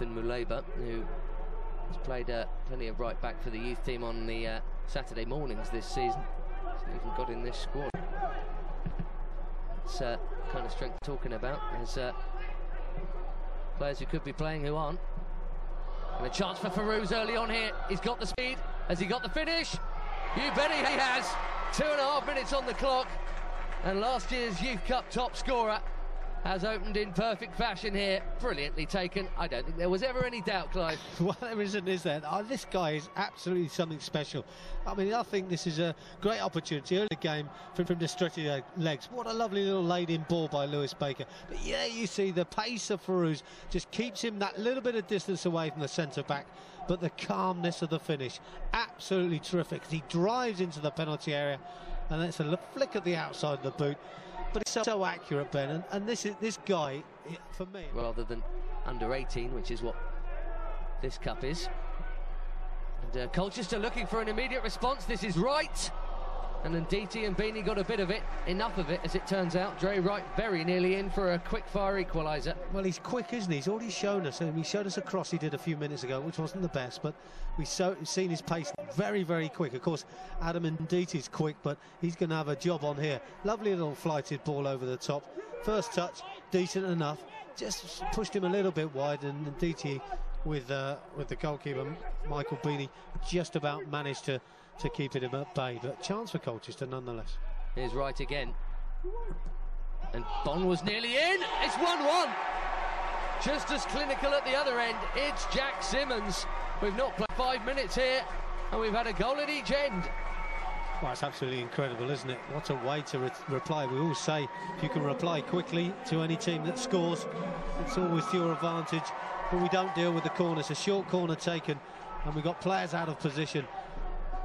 Muleba, who has played plenty of right back for the youth team on the Saturday mornings this season. He's even got in this squad. It's kind of strength talking about. There's players who could be playing who aren't. And a chance for Feruz early on here. He's got the speed. Has he got the finish? You bet he has. 2.5 minutes on the clock. And last year's Youth Cup top scorer has opened in perfect fashion here. Brilliantly taken. I don't think there was ever any doubt, Clive. Well, there isn't, is there? Oh, this guy is absolutely something special. I mean, I think this is a great opportunity early game from the stretchy legs. What a lovely little laid-in ball by Lewis Baker. But yeah, you see the pace of Feruz just keeps him that little bit of distance away from the centre-back. But the calmness of the finish, absolutely terrific. He drives into the penalty area, and it's a flick at the outside of the boot. But it's so accurate, Ben, and this guy, for me, rather than under 18, which is what this cup is. And Colchester looking for an immediate response. This is right, and Nditi and Beeney got a bit of it, enough of it, as it turns out. Dre Wright very nearly in for a quick-fire equaliser. Well, he's quick, isn't he? He's already shown us, and he showed us a cross he did a few minutes ago, which wasn't the best, but we've seen his pace very, very quick. Of course, Adam Nditi's quick, but he's going to have a job on here. Lovely little flighted ball over the top. First touch, decent enough. Just pushed him a little bit wide, and Nditi, with the goalkeeper, Michael Beeney, just about managed to keep it at bay. But chance for Colchester nonetheless. Here's Wright again. And Bond was nearly in. It's 1-1. Just as clinical at the other end. It's Jack Simmons. We've not played 5 minutes here, and we've had a goal at each end. Well, it's absolutely incredible, isn't it? What a way to reply. We always say if you can reply quickly to any team that scores, it's always to your advantage. But we don't deal with the corners. A short corner taken, and we've got players out of position.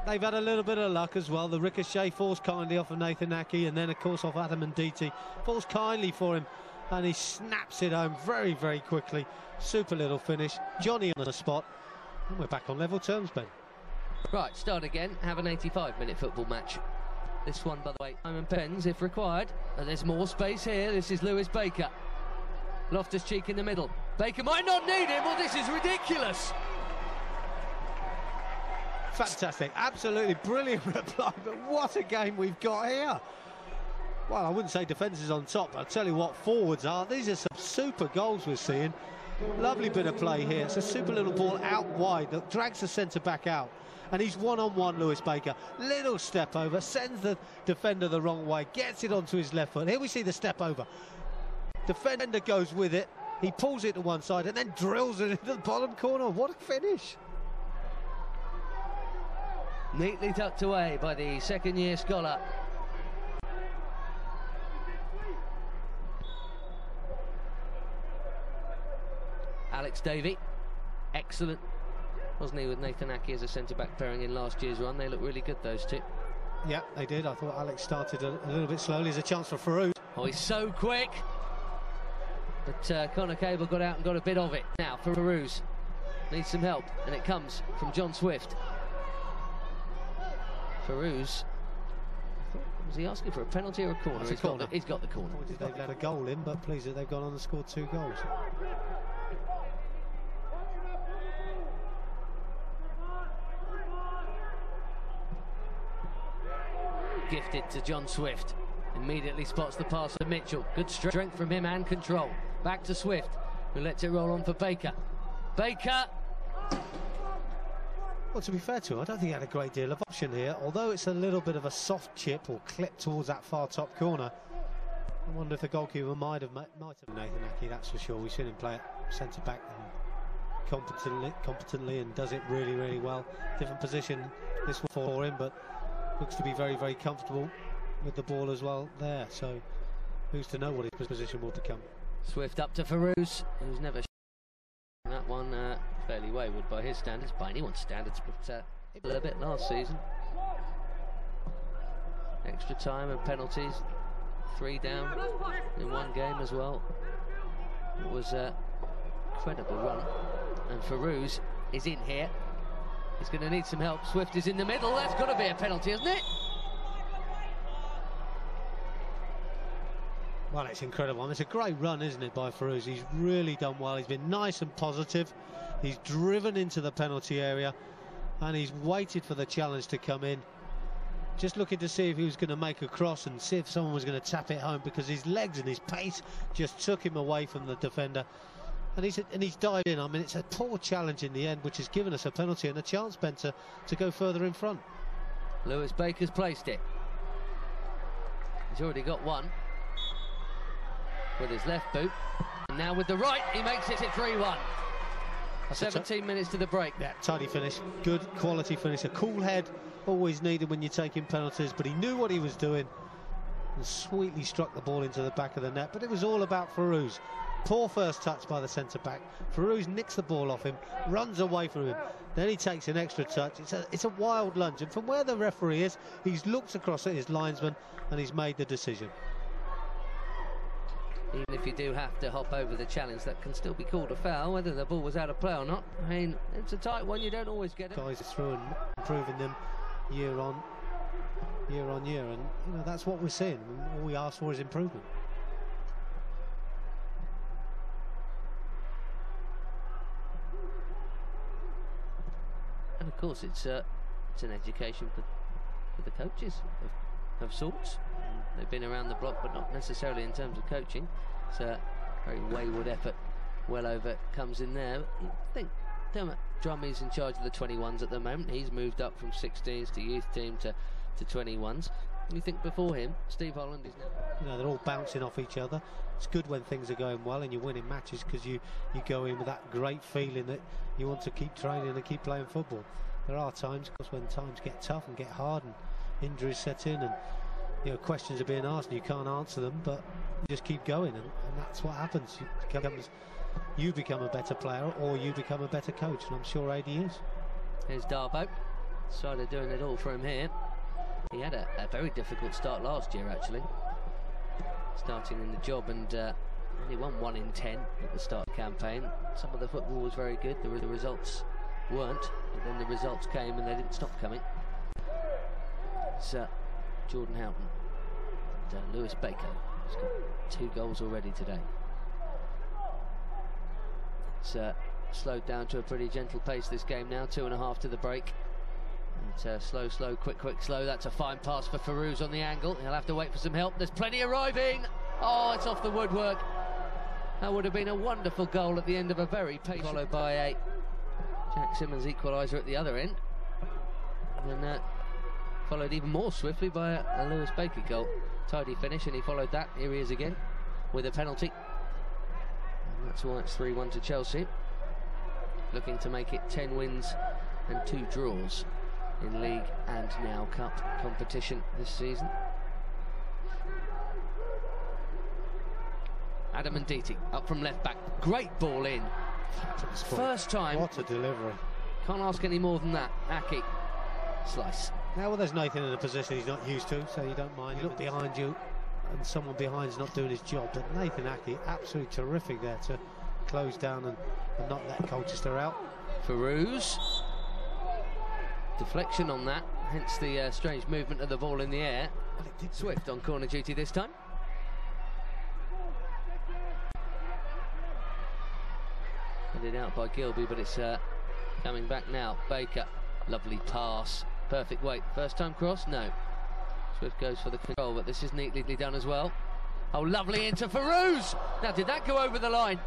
They've had a little bit of luck as well. The ricochet falls kindly off of Nathan Aki, and then, of course, off Adam Nditi. Falls kindly for him, and he snaps it home very, very quickly. Super little finish. Johnny on the spot. And we're back on level terms, Ben. Right, start again. Have an 85-minute football match. This one, by the way, time and pens if required. And there's more space here. This is Lewis Baker. Loftus-Cheek in the middle. Baker might not need him. Well, this is ridiculous. Fantastic, absolutely brilliant reply, but what a game we've got here. Well, I wouldn't say defence is on top, but I'll tell you what forwards are. These are some super goals we're seeing. Lovely bit of play here. It's a super little ball out wide that drags the centre-back out. And he's one-on-one, Lewis Baker. Little step over, sends the defender the wrong way, gets it onto his left foot. Here we see the step over. Defender goes with it. He pulls it to one side and then drills it into the bottom corner. What a finish. Neatly tucked away by the second-year scholar. Alex Davey, excellent, wasn't he, with Nathan Aki as a centre-back pairing in last year's run. They look really good, those two. Yeah, they did. I thought Alex started a little bit slowly. There's a chance for Feruz. Oh, he's so quick. But Conor Cable got out and got a bit of it. Now, for Feruz, needs some help, and it comes from John Swift. Feruz, was he asking for a penalty or a corner? He's got the corner. They've let a goal in, but pleased that they've gone on and scored 2 goals. Gifted to John Swift. Immediately spots the pass to Mitchell. Good strength from him and control. Back to Swift, who lets it roll on for Baker. Baker! Well, to be fair to him, I don't think he had a great deal of option here, although it's a little bit of a soft chip or clip towards that far top corner. I wonder if the goalkeeper might have Nathan Aki, that's for sure. We've seen him play at centre-back competently and does it really, really well. Different position this one for him, but looks to be very, very comfortable with the ball as well there. So who's to know what his position will become. Swift up to Feruz, who's never that one fairly wayward by his standards, by anyone's standards, but a little bit last season. Extra time and penalties, 3 down in one game as well. It was a incredible run, and Feruz is in here. He's going to need some help. Swift is in the middle. That's got to be a penalty, hasn't it? Well, it's incredible. I mean, it's a great run, isn't it, by Feruz? He's really done well. He's been nice and positive. He's driven into the penalty area and he's waited for the challenge to come in. Just looking to see if he was going to make a cross and see if someone was going to tap it home, because his legs and his pace just took him away from the defender. And he's dived in. I mean, it's a poor challenge in the end, which has given us a penalty and a chance, Ben, to go further in front. Lewis Baker's placed it. He's already got one with his left boot, and now with the right he makes it 3-1. 17 minutes to the break. Yeah, tidy finish, good quality finish. A cool head always needed when you're taking penalties, but he knew what he was doing and sweetly struck the ball into the back of the net. But it was all about Feruz. Poor first touch by the centre-back. Feruz nicks the ball off him, runs away from him, then he takes an extra touch. It's a wild lunge, and from where the referee is, he's looked across at his linesman and he's made the decision. Even if you do have to hop over the challenge, that can still be called a foul, whether the ball was out of play or not. I mean, it's a tight one, you don't always get it. Guys are through and improving them year on year, and you know, that's what we're seeing. All we ask for is improvement. And of course, it's an education for the coaches of sorts. They've been around the block, but not necessarily in terms of coaching. It's a very wayward effort. Well over comes in there. I think Dermot Drummy's in charge of the 21s at the moment. He's moved up from 16s to youth team to 21s. You think before him, Steve Holland is now... You know, they're all bouncing off each other. It's good when things are going well and you're winning matches, because you go in with that great feeling that you want to keep training and keep playing football. There are times, of course, when times get tough and get hard and injuries set in and, you know, questions are being asked and you can't answer them, but you just keep going, and that's what happens. You become a better player, or you become a better coach, and I'm sure AD is. Here's Dabo. Decided doing it all for him here. He had a very difficult start last year, actually, starting in the job, and only won 1 in 10 at the start of the campaign. Some of the football was very good, the results weren't, but then the results came and they didn't stop coming. It's Jordan Houghton and Lewis Baker. He's got 2 goals already today. It's slowed down to a pretty gentle pace, this game now, 2.5 to the break. It's slow, quick, slow. That's a fine pass for Feruz on the angle. He'll have to wait for some help. There's plenty arriving. Oh, it's off the woodwork. That would have been a wonderful goal at the end of a very patient... Followed by a Jack Simmons equaliser at the other end. And then followed even more swiftly by a Lewis Baker goal. Tidy finish, and he followed that. Here he is again with a penalty. And that's why it's 3-1 to Chelsea. Looking to make it 10 wins and 2 draws in league and now cup competition this season. Adam Nditi up from left back. Great ball in. First time. What a delivery. Can't ask any more than that. Aki. Slice. Now, well, there's Nathan in a position he's not used to, so you don't mind. You look behind you and someone behind's not doing his job, but Nathan Aki, absolutely terrific there to close down and not let Colchester out. Feruz. Deflection on that, hence the strange movement of the ball in the air. Well, it did Swift on corner duty this time. Headed out by Gilby, but it's coming back now. Baker, lovely pass, perfect weight. First time cross? No. Swift goes for the control, but this is neatly done as well. Oh, lovely into Feruz! Now, did that go over the line?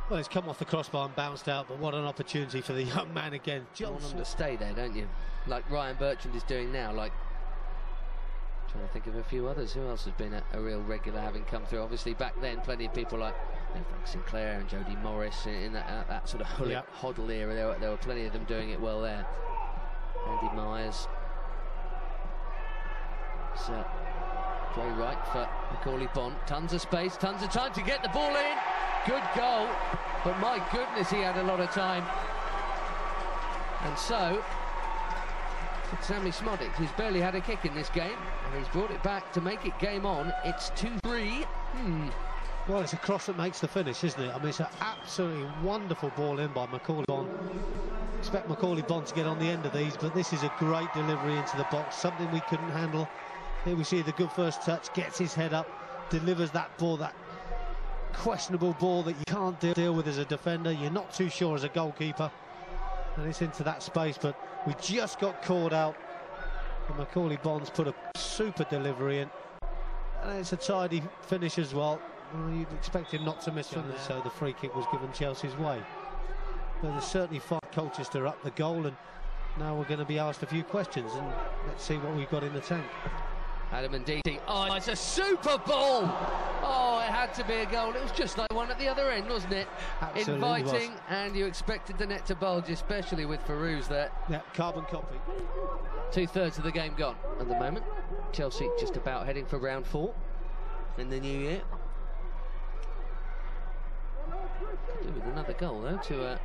Well, it's come off the crossbar and bounced out, but what an opportunity for the young man again. You want him to stay there, don't you? Like Ryan Bertrand is doing now, like... Trying to think of a few others. Who else has been a real regular having come through? Obviously, back then, plenty of people like Frank Sinclair and Jody Morris in that sort of Hoddle era. There were plenty of them doing it well there. Andy Myers. So, Jay Wright for Macaulay Bond. Tons of space, tons of time to get the ball in. Good goal, but my goodness, he had a lot of time. And so, it's Sammy Smodic, who's barely had a kick in this game, and he's brought it back to make it game on. It's 2-3. Well, it's a cross that makes the finish, isn't it? I mean, it's an absolutely wonderful ball in by Macaulay Bond. Expect Macaulay Bond to get on the end of these, but this is a great delivery into the box, something we couldn't handle Here we see the good first touch, gets his head up, delivers that ball, that questionable ball that you can't deal with as a defender, you're not too sure as a goalkeeper, and it's into that space, but we just got caught out, and Macaulay Bonds put a super delivery in, and it's a tidy finish as well. You'd expect him not to miss from there, so the free kick was given Chelsea's way. But there's certainly fired Colchester up the goal, and now we're going to be asked a few questions, and let's see what we've got in the tank. Adam Nditi. Oh, it's a super ball! Oh, it had to be a goal. It was just like one at the other end, wasn't it? Absolutely inviting, was. And you expected the net to bulge, especially with Feruz there. Yeah, carbon copy. 2/3 of the game gone at the moment. Chelsea just about heading for round 4 in the new year. Do with another goal though to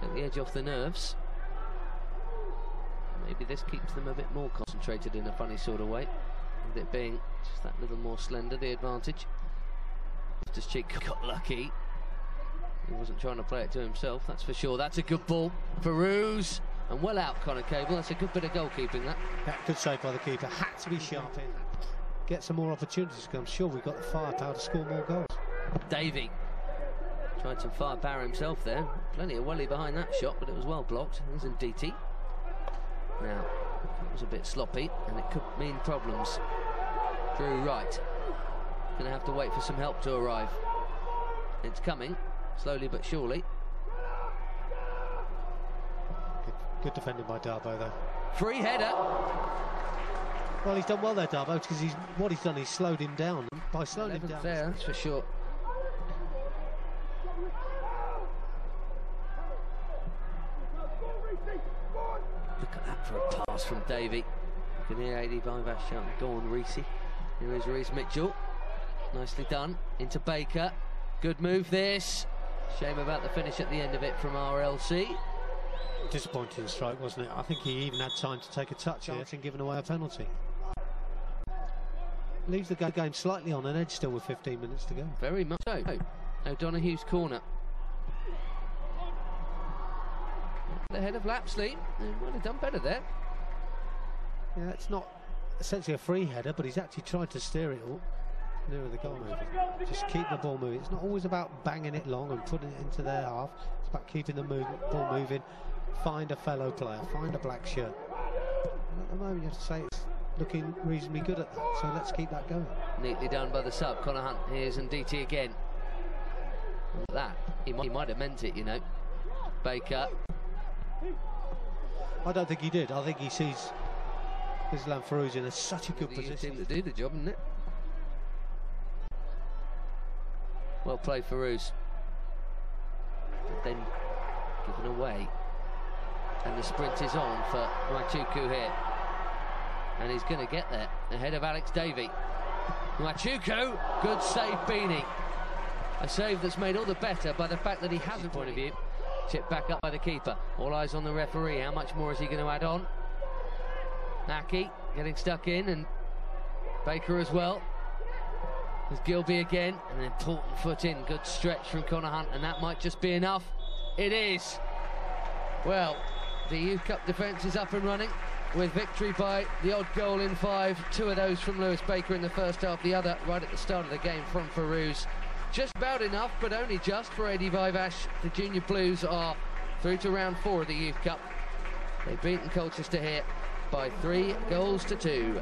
get the edge off the nerves. Maybe this keeps them a bit more concentrated in a funny sort of way, with it being just that little more slender, the advantage. Loftus-Cheek got lucky. He wasn't trying to play it to himself, that's for sure. That's a good ball. Feruz, and well out, Conor Cable. That's a good bit of goalkeeping, that. Yeah, good save by the keeper. Had to be sharp in. Get some more opportunities, because I'm sure we've got the firepower to score more goals. Davey tried some firepower himself there. Plenty of welly behind that shot, but it was well blocked. Here's Nditi. Now, it was a bit sloppy, and it could mean problems. Drew Wright. Going to have to wait for some help to arrive. It's coming, slowly but surely. Good defending by Dabo, though. Free header. Well, he's done well there, Dabo, because what he's done, he's slowed him down. By slowing him down, there, that's for sure. Look at that for a pass from Davey. You can hear 85 shouting, go on, Reece. Here is Reece Mitchell. Nicely done. Into Baker. Good move, this. Shame about the finish at the end of it from RLC. Disappointing strike, wasn't it? I think he even had time to take a touch here and giving away a penalty. Leaves the game slightly on an edge still with 15 minutes to go. Very much so. O'Donoghue's corner. The head of Lapsley. Would have done better there. Yeah, it's not essentially a free header, but he's actually tried to steer it all nearer the goal moving. Just keep the ball moving. It's not always about banging it long and putting it into their half. It's about keeping the ball moving. Find a fellow player, find a black shirt. And at the moment you have to say it's looking reasonably good at that, so let's keep that going. Neatly done by the sub, Conor Hunt. Here's Nditi again. And that, he might have meant it, you know. Baker. I don't think he did. I think he sees Islam Feruz in such a good position. Seemed to do the job, didn't it? Well played, Feruz. But then given away. And the sprint is on for Nwachukwu here. And he's going to get there ahead of Alex Davey. Nwachukwu, good save, Beeney. A save that's made all the better by the fact that he has a point of view. Chipped back up by the keeper. All eyes on the referee. How much more is he going to add on? Naki getting stuck in, and Baker as well. There's Gilby again, and an important foot in. Good stretch from Conor Hunt, and that might just be enough. It is. Well, the Youth Cup defence is up and running with victory by the odd goal in 5. 2 of those from Lewis Baker in the first half, the other right at the start of the game from Feruz. Just about enough, but only just for 85 Ash. The Junior Blues are through to round 4 of the Youth Cup. They've beaten Colchester here by 3 goals to 2.